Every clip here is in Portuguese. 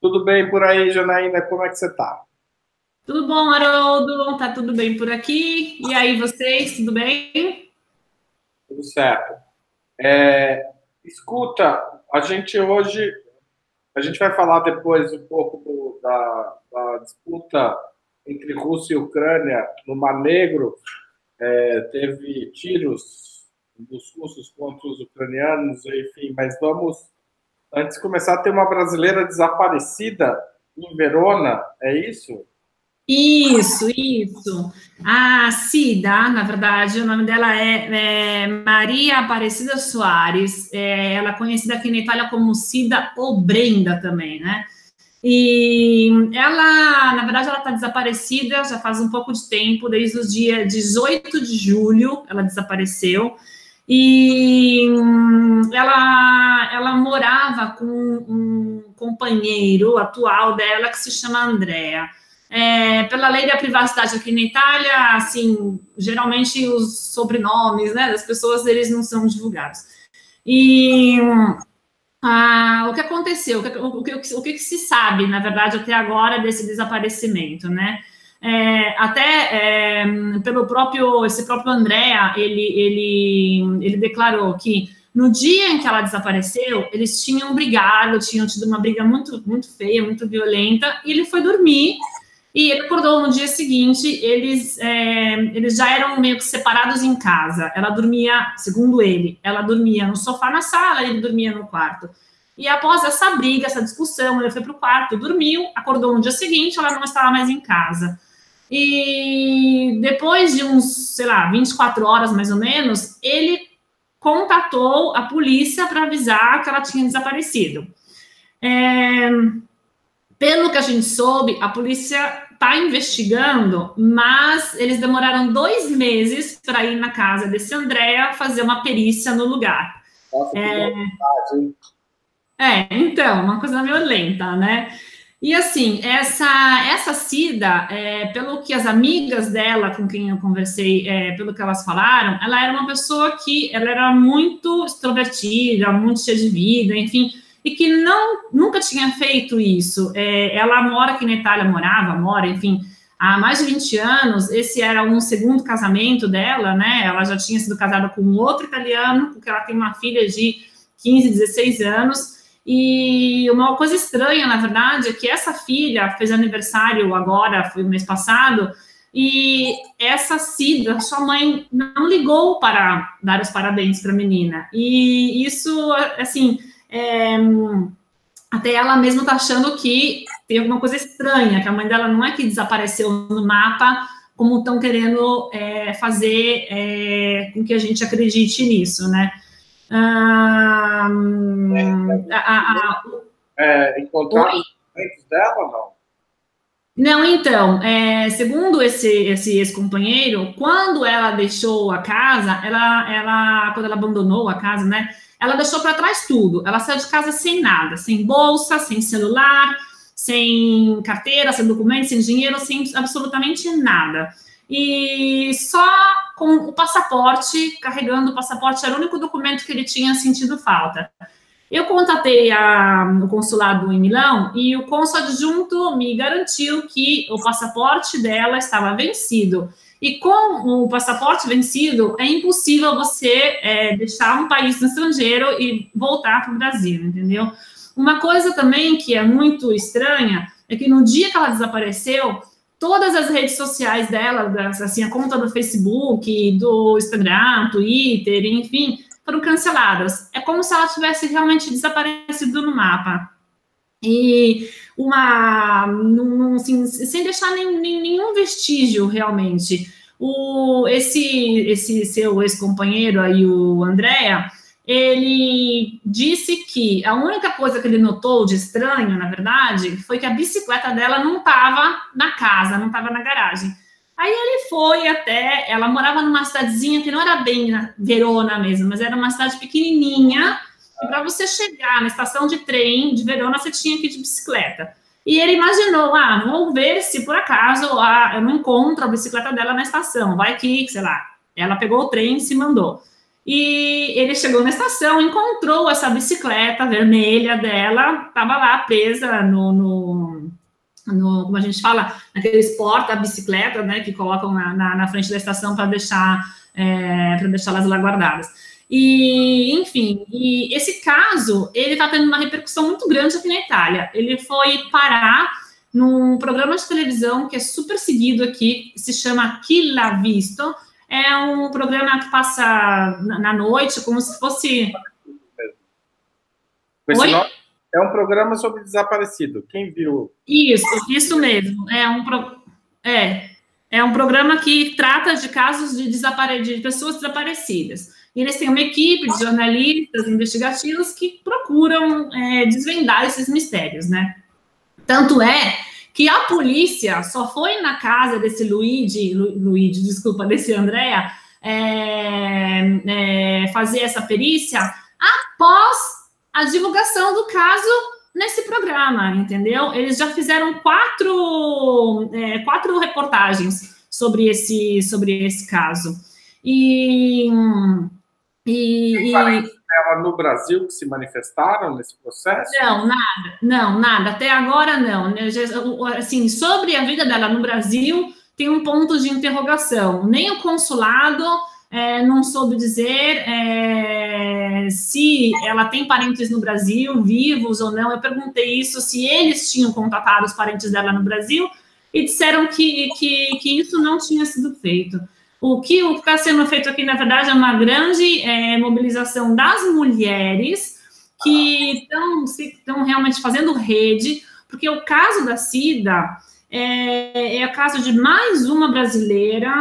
Tudo bem por aí, Janaína? Como é que você está? Tudo bom, Haroldo? Tá tudo bem por aqui? E aí, vocês, tudo bem? Tudo certo. Escuta, a gente vai falar depois um pouco da disputa entre Rússia e Ucrânia no Mar Negro. Teve tiros dos russos contra os ucranianos, enfim, mas vamos, antes de começar, tem uma brasileira desaparecida em Verona, é isso? Isso. A Cida, na verdade, o nome dela é Maria Aparecida Soares. Ela é conhecida aqui na Itália como Cida ou Brenda também, né? E ela, na verdade, ela está desaparecida já faz um pouco de tempo, desde o dia 18 de julho, ela desapareceu. E ela morava com um companheiro atual dela que se chama Andrea. Pela lei da privacidade aqui na Itália, assim, geralmente os sobrenomes, né, das pessoas, eles não são divulgados. E o que aconteceu? O que se sabe, na verdade, até agora desse desaparecimento, né? Esse próprio Andrea, ele declarou que no dia em que ela desapareceu, eles tinham brigado, tinham tido uma briga muito, muito feia, muito violenta, e ele foi dormir. E ele acordou no dia seguinte, eles já eram meio que separados em casa. Ela dormia, segundo ele, ela dormia no sofá na sala, ele dormia no quarto. E após essa briga, essa discussão, ele foi para o quarto, dormiu, acordou no dia seguinte, ela não estava mais em casa. E depois de uns, sei lá, 24 horas mais ou menos, ele contatou a polícia para avisar que ela tinha desaparecido. Pelo que a gente soube, a polícia está investigando, mas eles demoraram 2 meses para ir na casa desse Andrea fazer uma perícia no lugar. Nossa, que vontade, hein? Então, uma coisa meio lenta, né? E assim, essa Cida, pelo que as amigas dela, com quem eu conversei, pelo que elas falaram, ela era uma pessoa que ela era muito extrovertida, muito cheia de vida, enfim, e que nunca tinha feito isso. Ela mora aqui na Itália, mora, enfim, há mais de 20 anos. Esse era um segundo casamento dela, né? Ela já tinha sido casada com um outro italiano, porque ela tem uma filha de 15, 16 anos. E uma coisa estranha, na verdade, é que essa filha fez aniversário agora, foi o mês passado, e essa Cida, sua mãe, não ligou para dar os parabéns para a menina. E isso, assim, até ela mesma está achando que tem alguma coisa estranha, que a mãe dela não é que desapareceu no mapa, como estão querendo fazer com que a gente acredite nisso, né? Encontraram os documentos dela ou não? Não, então, segundo esse ex-companheiro, quando ela deixou a casa, quando ela abandonou a casa, né, ela deixou para trás tudo. Ela saiu de casa sem nada, sem bolsa, sem celular, sem carteira, sem documento, sem dinheiro, sem absolutamente nada. E só com o passaporte, carregando o passaporte, era o único documento que ele tinha sentido falta. Eu contatei o consulado em Milão e o cônsul adjunto me garantiu que o passaporte dela estava vencido. E com o passaporte vencido, é impossível você deixar um país no estrangeiro e voltar para o Brasil, entendeu? Uma coisa também que é muito estranha é que no dia que ela desapareceu, todas as redes sociais dela, assim, a conta do Facebook, do Instagram, Twitter, enfim, foram canceladas. É como se ela tivesse realmente desaparecido no mapa. E assim, sem deixar nenhum vestígio, realmente. Esse seu ex-companheiro aí, o Andrea, ele disse que a única coisa que ele notou de estranho, na verdade, foi que a bicicleta dela não estava na casa, não estava na garagem. Aí ele foi até, ela morava numa cidadezinha que não era bem Verona mesmo, mas era uma cidade pequenininha, e para você chegar na estação de trem de Verona, você tinha que ir de bicicleta. E ele imaginou, vou ver se por acaso eu não encontro a bicicleta dela na estação, vai que, sei lá, ela pegou o trem e se mandou. E ele chegou na estação, encontrou essa bicicleta vermelha dela, estava lá presa como a gente fala, naqueles porta-bicicleta, né, que colocam na frente da estação para deixá-las lá guardadas. E, enfim, e esse caso, ele está tendo uma repercussão muito grande aqui na Itália. Ele foi parar num programa de televisão que é super seguido aqui, se chama Chi l'ha visto. É um programa que passa na noite, como se fosse... Oi? É um programa sobre desaparecido. Quem viu? Isso mesmo. É um programa que trata de casos de pessoas desaparecidas. E eles têm uma equipe de jornalistas investigativos que procuram desvendar esses mistérios, né? Tanto é que a polícia só foi na casa desse desse Andrea, fazer essa perícia após a divulgação do caso nesse programa, entendeu? Eles já fizeram quatro reportagens sobre esse caso. Ela no Brasil que se manifestaram nesse processo? Não, nada. Até agora, não. Assim, sobre a vida dela no Brasil, tem um ponto de interrogação. Nem o consulado não soube dizer se ela tem parentes no Brasil, vivos ou não. Eu perguntei isso, se eles tinham contatado os parentes dela no Brasil, e disseram que isso não tinha sido feito. O que está sendo feito aqui, na verdade, é uma grande mobilização das mulheres que estão realmente fazendo rede, porque o caso da Cida é o caso de mais uma brasileira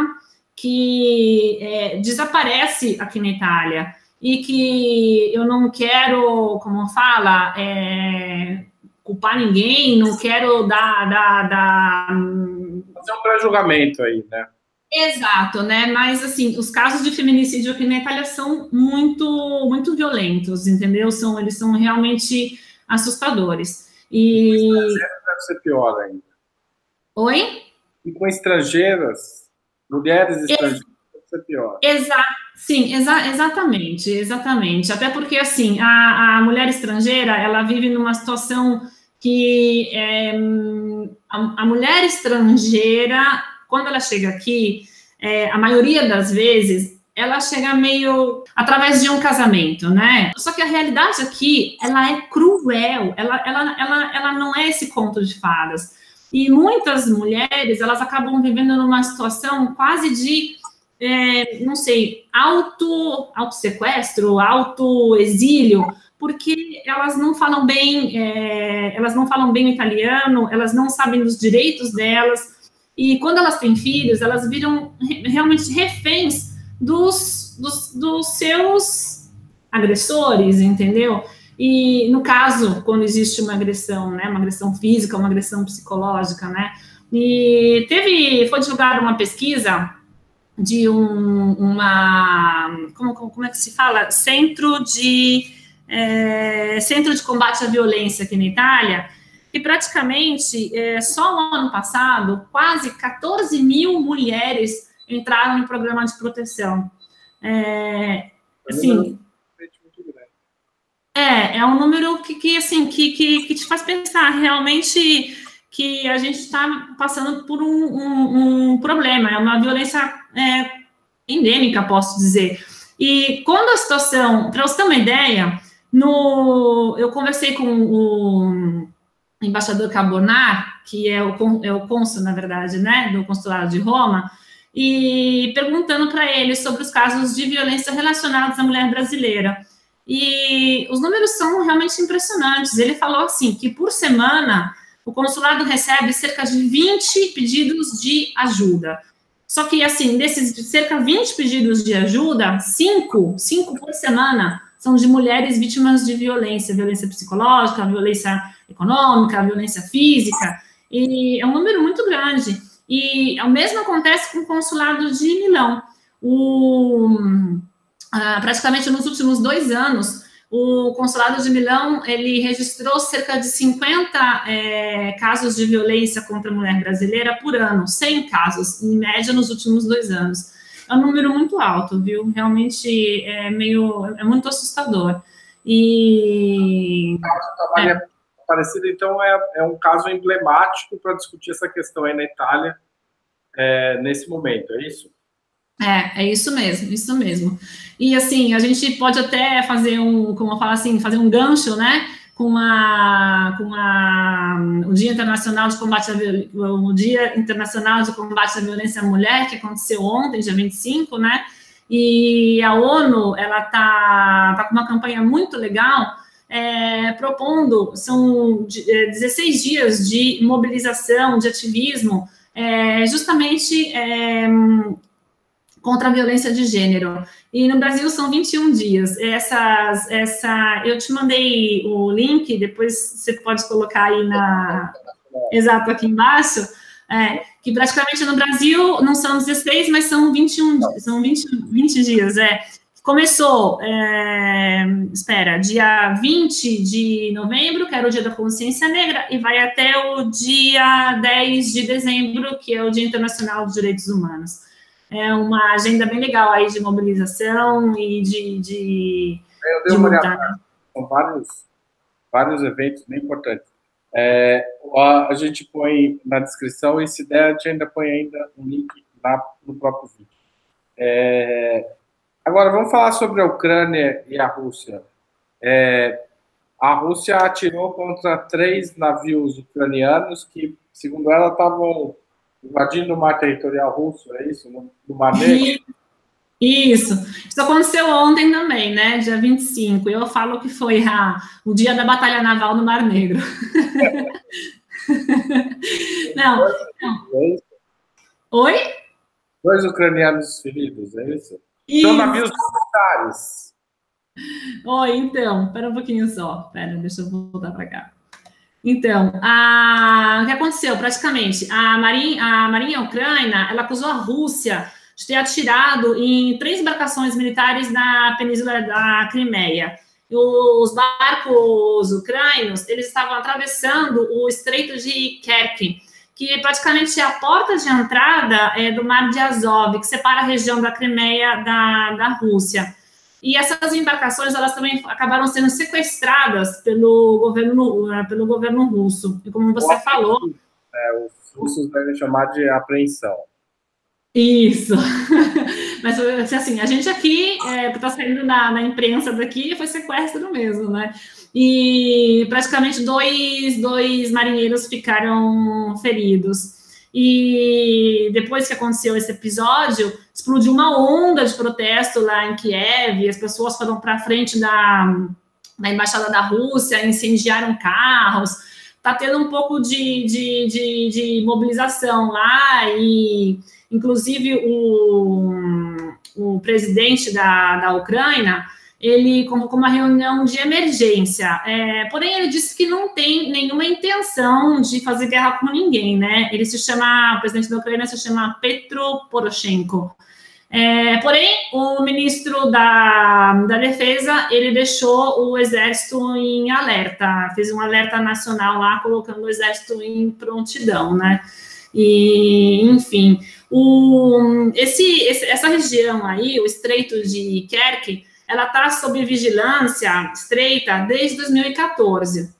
que desaparece aqui na Itália e que eu não quero, como fala, culpar ninguém, não quero fazer um pré-julgamento aí, né? Exato, né? Mas, assim, os casos de feminicídio aqui na Itália são muito, muito violentos, entendeu? Eles são realmente assustadores. E... Com estrangeiras deve ser pior ainda. Oi? E com estrangeiras, mulheres estrangeiras, deve ser pior. Exatamente. Até porque, assim, a mulher estrangeira, ela vive numa situação que a mulher estrangeira, quando ela chega aqui, a maioria das vezes, ela chega meio através de um casamento, né? Só que a realidade aqui, ela é cruel, ela não é esse conto de fadas. E muitas mulheres, elas acabam vivendo numa situação quase de, não sei, auto-sequestro, auto-exílio, porque elas não falam bem italiano, elas não sabem dos direitos delas. E quando elas têm filhos, elas viram realmente reféns dos seus agressores, entendeu? E no caso, quando existe uma agressão, né, uma agressão física, uma agressão psicológica, né? E foi divulgada uma pesquisa de como é que se fala? Centro de combate à violência aqui na Itália. E praticamente, só no ano passado, quase 14 mil mulheres entraram em programa de proteção. Assim, é um número que te faz pensar realmente que a gente está passando por um problema, é uma violência endêmica, posso dizer. E quando a situação, para você ter uma ideia, eu conversei com o embaixador Cabonar, que é o cônsul, na verdade, né, do consulado de Roma, e perguntando para ele sobre os casos de violência relacionados à mulher brasileira. E os números são realmente impressionantes. Ele falou assim, que por semana o consulado recebe cerca de 20 pedidos de ajuda. Só que, assim, desses cerca de 20 pedidos de ajuda, 5 por semana são de mulheres vítimas de violência psicológica, violência econômica, violência física, e é um número muito grande. E o mesmo acontece com o consulado de Milão. Praticamente nos últimos 2 anos, o consulado de Milão, ele registrou cerca de 50 casos de violência contra a mulher brasileira por ano, 100 casos, em média, nos últimos 2 anos. é um número muito alto, viu? Realmente é muito assustador. E... Aparecida, então, é um caso emblemático para discutir essa questão aí na Itália, nesse momento, é isso? É isso mesmo, isso mesmo. E, assim, a gente pode até fazer como eu falo assim, fazer um gancho, né, com o Dia Internacional de Combate o Dia Internacional de Combate à Violência à Mulher, que aconteceu ontem, dia 25, né, e a ONU, ela tá com uma campanha muito legal, propondo, são 16 dias de mobilização, de ativismo, justamente contra a violência de gênero. E no Brasil são 21 dias. Eu te mandei o link, depois você pode colocar aí exato aqui embaixo, que praticamente no Brasil não são 16, mas são 21, são 20 dias. Começou, dia 20 de novembro, que era o Dia da Consciência Negra, e vai até o dia 10 de dezembro, que é o Dia Internacional dos Direitos Humanos. É uma agenda bem legal aí de mobilização e de eu dei uma olhada. São vários eventos bem importantes. A gente põe na descrição, e se der, a gente ainda põe ainda um link no próprio vídeo. Agora, vamos falar sobre a Ucrânia e a Rússia. A Rússia atirou contra 3 navios ucranianos que, segundo ela, estavam invadindo o mar territorial russo, é isso? No Mar Negro? Isso aconteceu ontem também, né, dia 25. Eu falo que foi o dia da Batalha Naval no Mar Negro. Não. Oi? 2 ucranianos feridos, é isso? São navios militares. Oi, então, espera um pouquinho só. Deixa eu voltar para cá. Então, o que aconteceu? Praticamente, a Marinha Ucrânia, ela acusou a Rússia de ter atirado em 3 embarcações militares na Península da Crimeia. Os barcos ucranianos, eles estavam atravessando o Estreito de Kerch, que praticamente é a porta de entrada do Mar de Azov, que separa a região da Crimeia da Rússia. E essas embarcações, elas também acabaram sendo sequestradas pelo governo russo. E como você falou... Os russos devem chamar de apreensão. Isso. Mas, assim, a gente aqui, que está saindo na imprensa daqui, foi sequestro mesmo, né? E praticamente dois marinheiros ficaram feridos. E depois que aconteceu esse episódio, explodiu uma onda de protesto lá em Kiev, e as pessoas foram para frente da Embaixada da Rússia, incendiaram carros, está tendo um pouco de mobilização lá, e inclusive o presidente da Ucrânia, ele convocou uma reunião de emergência, porém ele disse que não tem nenhuma intenção de fazer guerra com ninguém, né? O presidente da Ucrânia se chama Petro Poroshenko. Porém, o ministro da Defesa, ele deixou o exército em alerta, fez um alerta nacional lá, colocando o exército em prontidão, né? E, enfim, essa região aí, o Estreito de Kerch, ela está sob vigilância estreita desde 2014.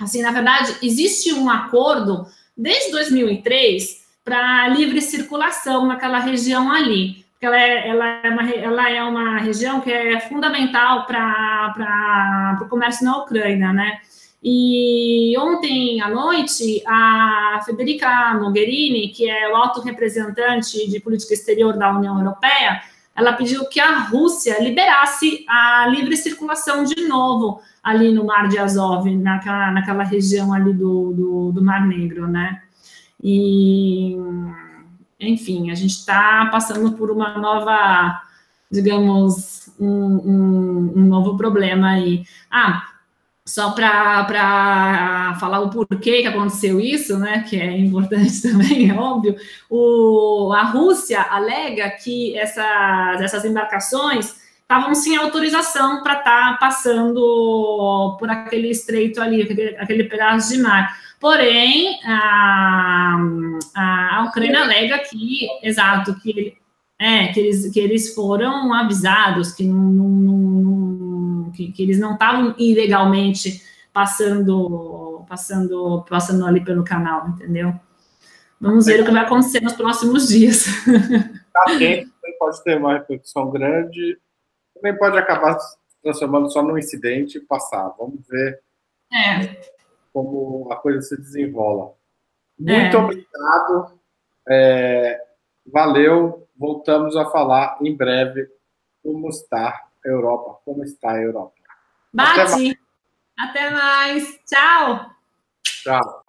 Assim, na verdade, existe um acordo desde 2003 para livre circulação naquela região ali, porque ela é uma região que é fundamental para o comércio na Ucrânia, né? E ontem à noite, a Federica Mogherini, que é o alto representante de política exterior da União Europeia, ela pediu que a Rússia liberasse a livre circulação de novo ali no Mar de Azov, naquela região ali do Mar Negro, né? E, enfim, a gente está passando por uma nova, digamos, um novo problema aí. Só para falar o porquê que aconteceu isso, né, que é importante também, é óbvio, a Rússia alega que essas embarcações estavam sem autorização para estar passando por aquele estreito ali, aquele pedaço de mar. Porém, a Ucrânia alega que, exato, que que eles foram avisados que, que eles não estavam ilegalmente passando ali pelo canal, entendeu? Vamos ver o que vai acontecer nos próximos dias. Tá quente, pode ter uma repercussão grande, também pode acabar se transformando só num incidente e passar. Vamos ver como a coisa se desenrola. Muito obrigado. Valeu. Voltamos a falar em breve como está a Europa. Como está a Europa. Bate. Até mais. Tchau. Tchau.